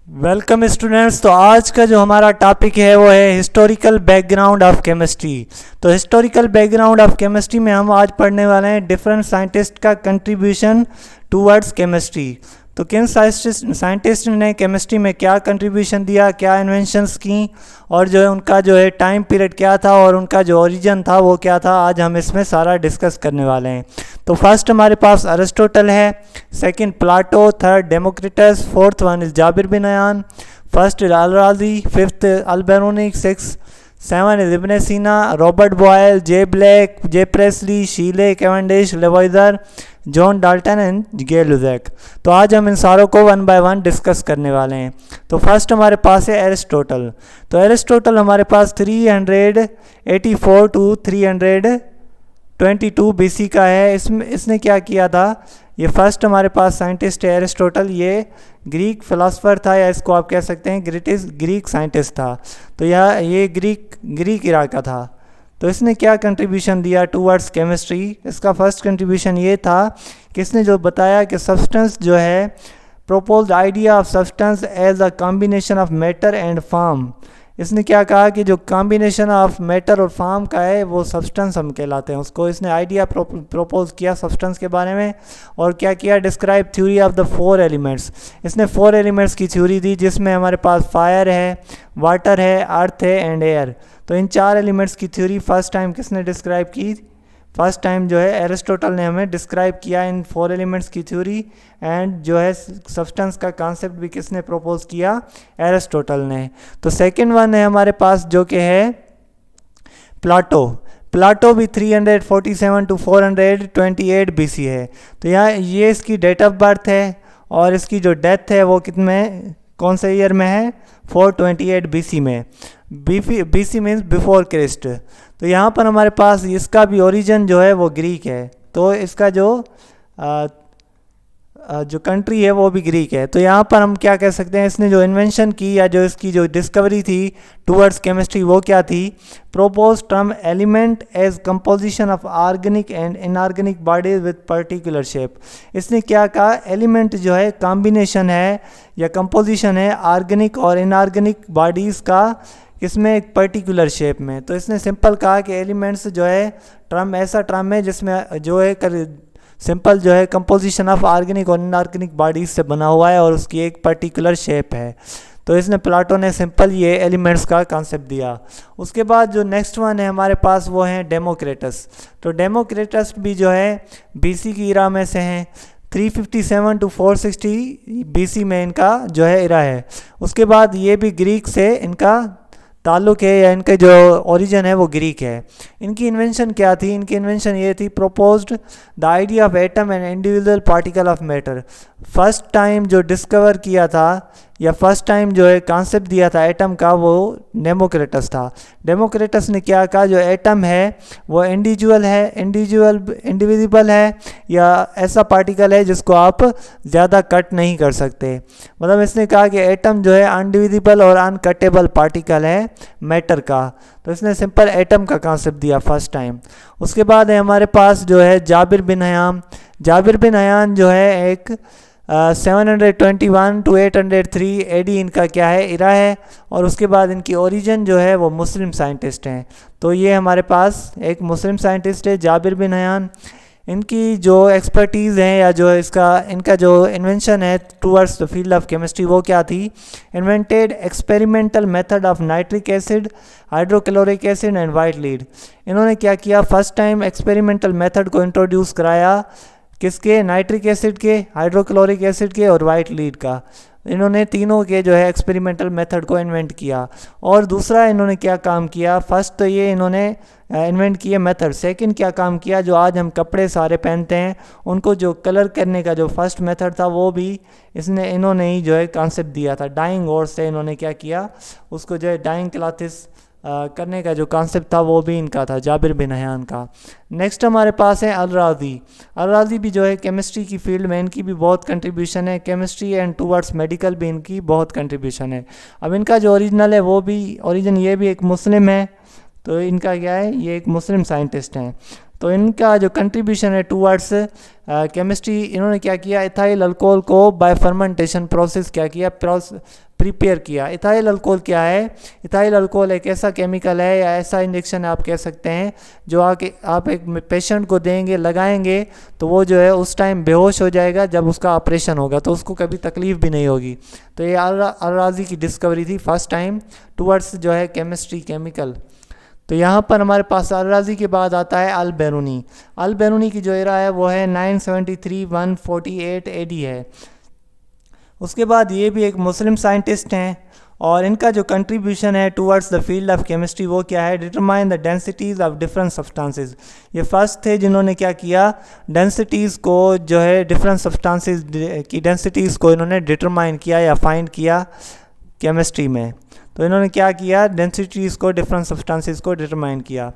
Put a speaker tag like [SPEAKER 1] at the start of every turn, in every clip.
[SPEAKER 1] Welcome students. तो आज का जो हमारा टॉपिक है वो है हिस्टोरिकल बैकग्राउंड ऑफ केमिस्ट्री। तो हिस्टोरिकल बैकग्राउंड ऑफ केमिस्ट्री में हम आज पढ़ने वाले हैं डिफरेंट साइंटिस्ट का कंट्रीब्यूशन टूवर्ड्स केमिस्ट्री। तो किन साइंटिस्ट ने केमिस्ट्री में क्या कंट्रीब्यूशन दिया, क्या इन्वेंशंस की, और जो है उनका जो है टाइम पीरियड क्या था और उनका जो ओरिजिन था वो क्या था, आज हम इसमें सारा डिस्कस करने वाले हैं। तो फर्स्ट हमारे पास अरिस्टोटल है, second Plato, third Democritus, fourth one is Jabir bin Hayyan, first Al Razi, fifth Al Biruni, six seven is Ibn Sina, Robert Boyle, J Black, J Priestley, Scheele, Cavendish, Lavoisier, John Dalton and Gay Lussac. तो आज हम इन सारों को one by one discuss करने वाले हैं। तो first हमारे पास है एरिस्टोटल। तो एरिस्टोटल हमारे पास 384 टू 322 बीसी का है। इसने क्या किया था, ये फर्स्ट हमारे पास साइंटिस्ट है एरिस्टोटल। ये ग्रीक फिलासफर था, या इसको आप कह सकते हैं ग्रीक साइंटिस्ट था। तो ये ग्रीक इरा का था। तो इसने क्या कंट्रीब्यूशन दिया टूवर्ड्स केमिस्ट्री। इसका फर्स्ट कंट्रीब्यूशन ये था कि इसने जो बताया कि सब्सटेंस जो है, proposed idea of substance as a combination of matter and form. इसने क्या कहा कि जो कॉम्बिनेशन ऑफ मैटर और फॉर्म का है वो सब्सटेंस हम कहलाते हैं उसको। इसने आइडिया प्रोपोज किया सब्सटेंस के बारे में, और क्या किया, describe theory of the 4 elements. इसने 4 एलिमेंट्स की थ्योरी दी, जिसमें हमारे पास फायर है, वाटर है, अर्थ है एंड एयर। तो इन 4 एलिमेंट्स की थ्योरी फर्स्ट टाइम किसने डिस्क्राइब की, फर्स्ट टाइम जो है एरिस्टोटल ने हमें डिस्क्राइब किया इन 4 एलिमेंट्स की थ्योरी। एंड जो है सब्सटेंस का कॉन्सेप्ट भी किसने प्रपोज किया, एरिस्टोटल ने। तो सेकंड वन है हमारे पास जो कि है प्लाटो भी 347 टू 428 बीसी है। तो यहाँ ये इसकी डेट ऑफ बर्थ है, और इसकी जो डेथ है वो कितने, कौन से ईयर में है, 428 बीसी में। BC means before Christ. तो यहाँ पर हमारे पास इसका भी ओरिजिन जो है वो ग्रीक है। तो इसका जो कंट्री है वो भी ग्रीक है। तो यहाँ पर हम क्या कह सकते हैं, इसने जो इन्वेंशन की या जो इसकी जो डिस्कवरी थी टूवर्ड्स केमिस्ट्री वो क्या थी, propose term element as composition of organic and inorganic bodies with particular shape. इसने क्या कहा, एलिमेंट जो है कॉम्बिनेशन है या कंपोजिशन है ऑर्गेनिक और इनऑर्गेनिक बॉडीज़ का, इसमें एक पर्टिकुलर शेप में। तो इसने सिंपल कहा कि एलिमेंट्स जो है टर्म ऐसा टर्म है जिसमें जो है सिंपल जो है कंपोजिशन ऑफ ऑर्गेनिक और इनऑर्गेनिक बॉडीज से बना हुआ है और उसकी एक पर्टिकुलर शेप है। तो इसने प्लाटो ने सिंपल ये एलिमेंट्स का कॉन्सेप्ट दिया। उसके बाद जो नेक्स्ट वन है हमारे पास वो है डेमोक्रिटस। तो डेमोक्रिटस भी जो है बीसी की इरा में से हैं। 357 टू 460 बीसी में इनका जो है इरा है। उसके बाद ये भी ग्रीक से इनका ताल्लुक है, या इनका जो ओरिजिन है वो ग्रीक है। इनकी इन्वेंशन क्या थी, इनकी इन्वेंशन ये थी, proposed the idea of atom and individual particle of matter. First time जो डिस्कवर किया था या फर्स्ट टाइम जो है कॉन्सेप्ट दिया था एटम का, वो डेमोक्रिटस था। डेमोक्रिटस ने क्या कहा, जो एटम है वो इंडिविजिबल है, या ऐसा पार्टिकल है जिसको आप ज़्यादा कट नहीं कर सकते। मतलब इसने कहा कि एटम जो है अनडिविजिबल और अनकटेबल पार्टिकल है मैटर का। तो इसने सिंपल एटम का कॉन्सेप्ट दिया फर्स्ट टाइम। उसके बाद है हमारे पास जो है जाबिर बिन अयान जो है एक 721 टू 803 एडी इनका क्या है, इरा है। और उसके बाद इनकी ओरिजिन जो है वो मुस्लिम साइंटिस्ट हैं। तो ये हमारे पास एक मुस्लिम साइंटिस्ट है जाबिर बिन अयान। इनकी जो एक्सपर्टीज़ है या जो इनका जो इन्वेंशन है towards the field of chemistry वो क्या थी, invented experimental method of nitric acid, hydrochloric acid and white lead. इन्होंने क्या किया, फर्स्ट टाइम एक्सपेरिमेंटल मेथड को इंट्रोड्यूस कराया, किसके, नाइट्रिक एसिड के, हाइड्रोक्लोरिक एसिड के और वाइट लीड का। इन्होंने तीनों के जो है एक्सपेरिमेंटल मेथड को इन्वेंट किया। और दूसरा इन्होंने क्या काम किया, फर्स्ट तो ये इन्होंने इन्वेंट किए मेथड। सेकंड क्या काम किया, जो आज हम कपड़े सारे पहनते हैं उनको जो कलर करने का जो फर्स्ट मेथड था वो भी इन्होंने ही जो है कॉन्सेप्ट दिया था। डाइंग और से इन्होंने क्या किया, उसको जो है डाइंग क्लॉथ्स करने का जो कॉन्सेप्ट था वो भी इनका था, जाबिर बिन अयान का। नेक्स्ट हमारे पास है अल-राज़ी भी जो है केमिस्ट्री की फील्ड में इनकी भी बहुत कंट्रीब्यूशन है। केमिस्ट्री एंड टूवर्ड्स मेडिकल भी इनकी बहुत कंट्रीब्यूशन है। अब इनका जो ओरिजिनल है वो भी ओरिजिन ये भी एक मुस्लिम है। तो इनका क्या है, ये एक मुस्लिम साइंटिस्ट हैं। तो इनका जो कंट्रीब्यूशन है टूवर्ड्स केमिस्ट्री, इन्होंने क्या किया, इथाइल अल्कोहल को बाय फर्मेंटेशन प्रोसेस क्या किया, प्रिपेयर किया। इथाइल अल्कोहल क्या है? इथाइल अल्कोहल एक ऐसा केमिकल है या ऐसा इंजेक्शन आप कह सकते हैं जो आप एक पेशेंट को देंगे, लगाएंगे, तो वो जो है उस टाइम बेहोश हो जाएगा जब उसका ऑपरेशन होगा, तो उसको कभी तकलीफ भी नहीं होगी। तो ये अल-राज़ी की डिस्कवरी थी फर्स्ट टाइम टूवर्ड्स जो है केमिस्ट्री केमिकल। तो यहाँ पर हमारे पास अल-राज़ी के बाद आता है अल-बेरूनी। अल-बेरूनी की जो एरा है वो है 973-148 AD है। उसके बाद ये भी एक मुस्लिम साइंटिस्ट हैं और इनका जो कंट्रीब्यूशन है towards the field of chemistry वो क्या है? Determine the densities of different substances. ये फर्स्ट थे जिन्होंने क्या किया? डेंसिटीज़ को जो है डिफरेंट सब्सटेंसेस की डेंसिटीज़ को इन्होंने डिटरमाइन किया या फाइंड किया केमिस्ट्री में। तो इन्होंने क्या किया? डेंसिटीज़ को डिफरेंट सब्सटेंसेस को डिटरमाइन किया।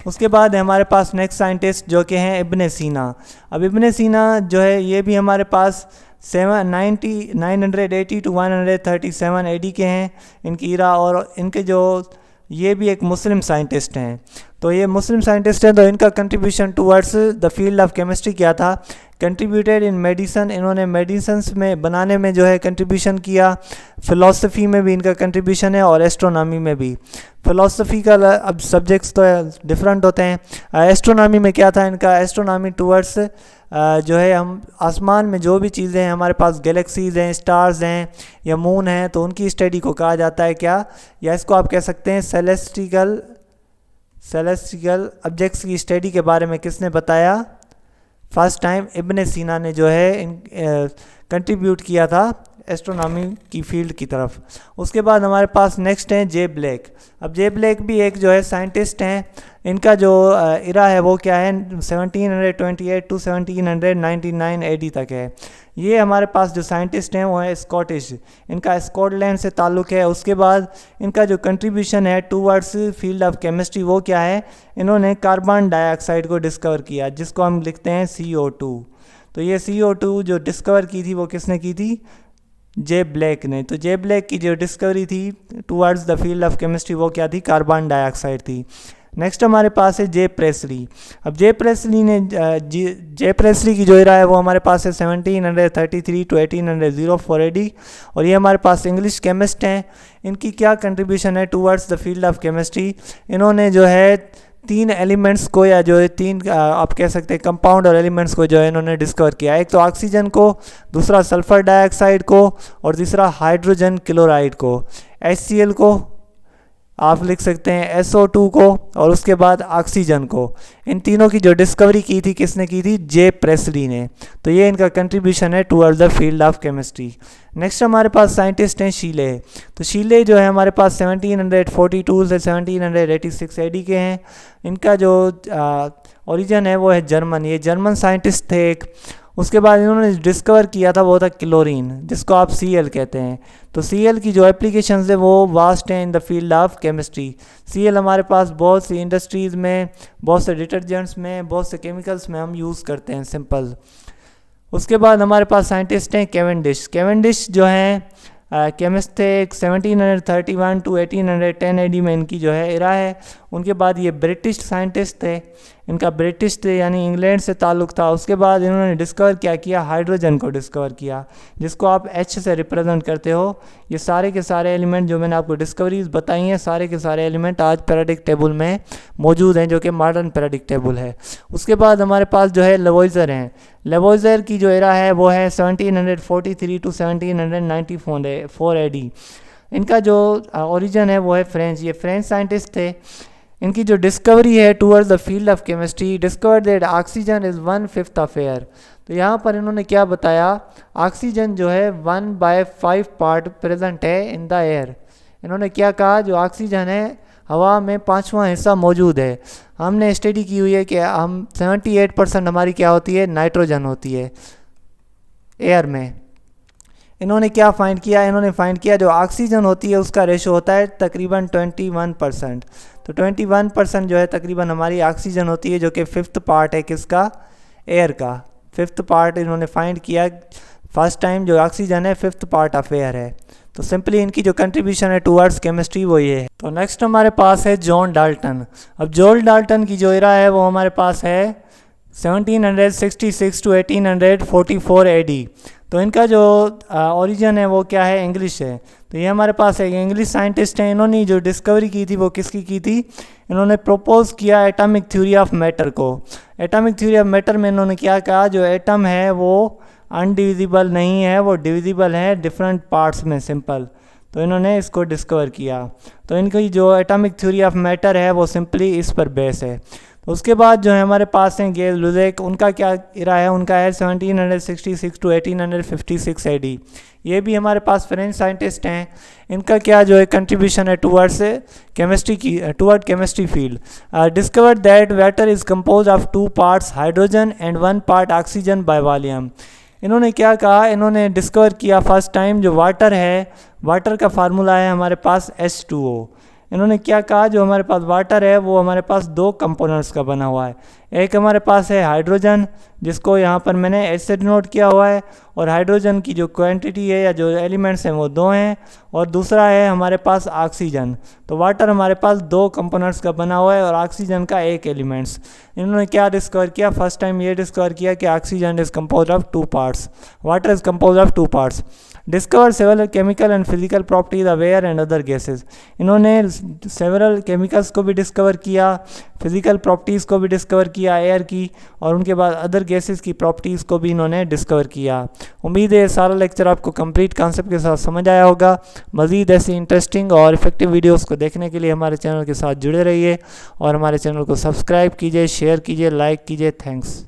[SPEAKER 1] उसके बाद हमारे पास नेक्स्ट साइंटिस्ट जो कि हैं इब्ने सीना। अब इब्ने सीना जो है ये भी हमारे पास 980 to 137 AD के हैं इनकी इरा, और इनके जो ये भी एक मुस्लिम साइंटिस्ट हैं। तो ये मुस्लिम साइंटिस्ट हैं, तो इनका contribution towards the field of chemistry क्या था? कंट्रीब्यूटेड इन मेडिसन। इन्होंने मेडिसन्स में बनाने में जो है कंट्रीब्यूशन किया। फ़िलासफ़ी में भी इनका कंट्रीब्यूशन है और एस्ट्रोनॉमी में भी। फ़िलासफ़ी का अब सब्जेक्ट्स तो डिफरेंट होते हैं। एस्ट्रोनॉमी में क्या था इनका? एस्ट्रोनॉमी टूवर्ड्स जो है हम आसमान में जो भी चीज़ें हैं, हमारे पास गैलेक्सीज़ हैं, स्टार्स हैं या मून हैं, तो उनकी स्टडी को कहा जाता है क्या? या इसको आप कह सकते हैं सेलेस्टिकल ऑब्जेक्ट्स की स्टडी के बारे में किसने बताया? फर्स्ट टाइम इब्ने सीना ने जो है कंट्रीब्यूट किया था एस्ट्रोनॉमी की फील्ड की तरफ। उसके बाद हमारे पास नेक्स्ट हैं जे ब्लैक। अब जे ब्लैक भी एक जो है साइंटिस्ट हैं। इनका जो इरा है वो क्या है? 1728 to 1799 AD तक है। ये हमारे पास जो साइंटिस्ट हैं वो है स्कॉटिश, इनका स्कॉटलैंड से ताल्लुक़ है। उसके बाद इनका जो कंट्रीब्यूशन है टूवर्ड्स फील्ड ऑफ केमिस्ट्री वो क्या है? इन्होंने कार्बन डाइऑक्साइड को डिस्कवर किया, जिसको हम लिखते हैं CO2। तो ये CO2 जो डिस्कवर की थी वो किसने की थी? जे ब्लैक ने। तो जे ब्लैक की जो डिस्कवरी थी towards the field of chemistry वो क्या थी? कार्बन डाइऑक्साइड थी। नेक्स्ट हमारे पास है जे प्रेसली। अब जे प्रेसली की जो इरा है वो हमारे पास है 1733 to 1804 AD, और ये हमारे पास इंग्लिश केमिस्ट हैं। इनकी क्या कंट्रीब्यूशन है towards the field of chemistry? इन्होंने जो है 3 एलिमेंट्स को, या जो है 3 आप कह सकते हैं कंपाउंड और एलिमेंट्स को जो है इन्होंने डिस्कवर किया। एक तो ऑक्सीजन को, दूसरा सल्फ़र डाइऑक्साइड को, और तीसरा हाइड्रोजन क्लोराइड को। HCl को आप लिख सकते हैं SO2 को, और उसके बाद ऑक्सीजन को। इन तीनों की जो डिस्कवरी की थी किसने की थी? जे प्रेसली ने। तो ये इनका कंट्रीब्यूशन है toward the field of chemistry. Next हमारे पास साइंटिस्ट हैं शीले। तो शीले जो है हमारे पास 1742 से 1786 AD के हैं। इनका जो ओरिजिन है वो है जर्मन। ये जर्मन साइंटिस्ट थे एक। उसके बाद इन्होंने डिस्कवर किया था वो था क्लोरीन, जिसको आप Cl कहते हैं। तो Cl की जो एप्लीकेशंस है वो वास्ट हैं in the field of chemistry. Cl हमारे पास बहुत सी इंडस्ट्रीज़ में, बहुत से डिटर्जेंट्स में, बहुत से केमिकल्स में हम यूज़ करते हैं, सिंपल। उसके बाद हमारे पास साइंटिस्ट हैं कैवेंडिश। कैवेंडिश जो हैं केमिस्ट थे। 1731 to 1810 AD में इनकी जो है इरा है। उनके बाद ये ब्रिटिश साइंटिस्ट थे। इनका ब्रिटिश थे यानी इंग्लैंड से ताल्लुक़ था। उसके बाद इन्होंने डिस्कवर क्या किया? हाइड्रोजन को डिस्कवर किया, जिसको आप H से रिप्रेजेंट करते हो। ये सारे के सारे एलिमेंट जो मैंने आपको डिस्कवरीज बताई हैं, सारे के सारे एलिमेंट आज पीरियोडिक टेबल में मौजूद हैं, जो कि मॉडर्न पीरियोडिक टेबल है। उसके बाद हमारे पास जो है लेवोइजर हैं। लेवोइजर की जो एरा है वो है 1743 to 1794 AD। इनका जो ओरिजिन है वो है फ्रेंच। ये फ्रेंच साइंटिस्ट थे। इनकी जो डिस्कवरी है towards the field of chemistry, discover that oxygen is 1/5 of air. तो यहाँ पर इन्होंने क्या बताया? ऑक्सीजन जो है 1/5 पार्ट प्रेजेंट है इन द एयर। इन्होंने क्या कहा? जो ऑक्सीजन है हवा में 5वां हिस्सा मौजूद है। हमने स्टडी की हुई है कि हम 78% हमारी क्या होती है? नाइट्रोजन होती है एयर में। इन्होंने क्या फाइंड किया? इन्होंने फाइंड किया जो ऑक्सीजन होती है उसका रेशो होता है तकरीबन 21%। तो 21% जो है तकरीबन हमारी ऑक्सीजन होती है, जो कि 5th पार्ट है किसका? एयर का। 5th पार्ट इन्होंने फाइंड किया फर्स्ट टाइम, जो ऑक्सीजन है 5th पार्ट ऑफ एयर है। तो सिंपली इनकी जो कंट्रीब्यूशन है टूवर्ड्स केमिस्ट्री वो ये है। तो नेक्स्ट हमारे पास है जॉन डाल्टन। अब जॉन डाल्टन की जो एरा है वो हमारे पास है 1766 to 1844 AD। तो इनका जो ओरिजिन है वो क्या है, इंग्लिश है। तो ये हमारे पास एक इंग्लिश साइंटिस्ट हैं, इन्होंने जो डिस्कवरी की थी वो किसकी की थी, इन्होंने प्रपोज किया एटॉमिक थ्योरी ऑफ मैटर को। एटॉमिक थ्योरी ऑफ मैटर में इन्होंने क्या कहा, जो एटम है वो अनडिविजिबल नहीं है, वो डिविजिबल है डिफरेंट पार्ट्स में, सिंपल। तो इन्होंने इसको डिस्कवर किया। तो इनकी जो एटॉमिक थ्योरी ऑफ मैटर है वो सिंपली इस पर बेस है। तो उसके बाद जो है हमारे पास हैं गेल लुजेक, उनका क्या इरा है, उनका है 1766 टू 1856 AD। ये भी हमारे पास फ्रेंच साइंटिस्ट हैं। इनका क्या जो है कंट्रीब्यूशन है टूवर्ड्स केमिस्ट्री की, toward chemistry field. Discovered that water is compose of 2 parts hydrogen and 1 part oxygen by volume. इन्होंने क्या कहा, इन्होंने डिस्कवर किया फर्स्ट टाइम जो वाटर है, वाटर का फार्मूला है हमारे पास H2O। इन्होंने क्या कहा, जो हमारे पास वाटर है वो हमारे पास 2 कंपोनेंट्स का बना हुआ है। एक हमारे पास है हाइड्रोजन, जिसको यहाँ पर मैंने H से डिनोट किया हुआ है, और हाइड्रोजन की जो क्वांटिटी है या जो एलिमेंट्स हैं वो 2 हैं, और दूसरा है हमारे पास ऑक्सीजन। तो वाटर हमारे पास 2 कंपोनेंट्स का बना हुआ है और ऑक्सीजन का 1 एलिमेंट्स। इन्होंने क्या डिस्कवर किया, फर्स्ट टाइम ये डिस्कवर किया कि oxygen is compose of 2 parts, water is compose of 2 parts. Discover several chemical and physical properties of air and other gases. इन्होंने सेवरल केमिकल्स को भी डिस्कवर किया, फिजिकल प्रॉपर्टीज़ को भी डिस्कवर किया एयर की, और उनके बाद अदर गैसेस की प्रॉपर्टीज़ को भी इन्होंने डिस्कवर किया। उम्मीद है सारा लेक्चर आपको कंप्लीट कॉन्सेप्ट के साथ समझ आया होगा। मज़ीद ऐसी इंटरेस्टिंग और इफेक्टिव वीडियोस को देखने के लिए हमारे चैनल के साथ जुड़े रहिए और हमारे चैनल को सब्सक्राइब कीजिए, शेयर कीजिए, लाइक कीजिए। थैंक्स।